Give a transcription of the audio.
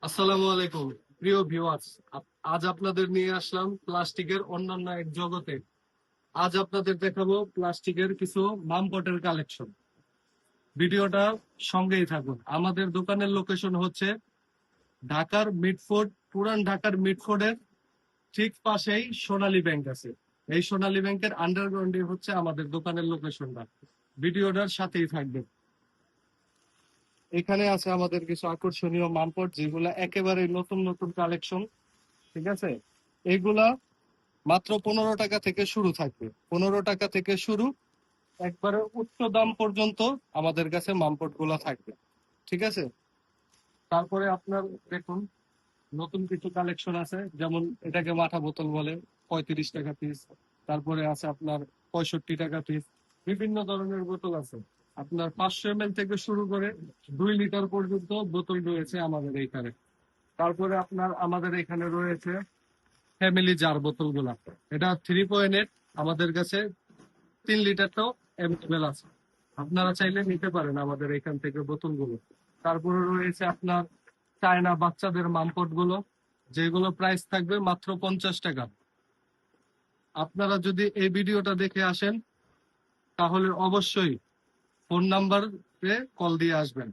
আসসালামু আলাইকুম প্রিয় ভিউয়ার্স। আজ আপনাদের নিয়ে আসলাম প্লাস্টিকের অন্যান্য এক জগতে। আজ আপনাদের দেখাবো প্লাস্টিকের কিছু মামপটের কালেকশন। ভিডিওটা সঙ্গেই থাকুন। আমাদের দোকানের লোকেশন হচ্ছে ঢাকার মিডফোর্ড, পুরান ঢাকার মিডফোর্ডের ঠিক পাশেই সোনালী ব্যাংক আছে। এই সোনালী ব্যাংকের আন্ডারগ্রাউন্ডে হচ্ছে আমাদের দোকানের লোকেশনটা। ভিডিওটার সাথেই থাকবে। এখানে আছে আমাদের কিছু আকর্ষণীয় মামপট, যেগুলা একেবারে নতুন নতুন কালেকশন। ঠিক আছে, এগুলা মাত্র 15 টাকা থেকে শুরু থাকবে। 15 টাকা থেকে শুরু, একবারে উচ্চ দাম পর্যন্ত আমাদের কাছে মামপট গুলা থাকবে। ঠিক আছে, তারপরে আপনার দেখুন নতুন কিছু কালেকশন আছে, যেমন এটাকে মাঠা বোতল বলে, 35 টাকা পিস। তারপরে আছে আপনার 65 টাকা পিস। বিভিন্ন ধরনের বোতল আছে, আপনার 500 ml থেকে শুরু করে 2 লিটার পর্যন্ত বোতল রয়েছে আমাদের এইখানে। তারপরে আপনার আমাদের এখানে রয়েছে ফ্যামিলি জার বোতল গুলা। এটা 3.8, আমাদের কাছে 3 লিটারটাও অ্যাভেলেবেল আছে। আপনারা চাইলে নিতে পারেন আমাদের এখান থেকে বোতলগুলো। তারপরে রয়েছে আপনার চায়না বাচ্চাদের মামপট গুলো, যেগুলো প্রাইস থাকবে মাত্র 50 টাকা। আপনারা যদি এই ভিডিওটা দেখে আসেন, তাহলে অবশ্যই ফোন নাম্বারে কল দিয়ে আসবেন।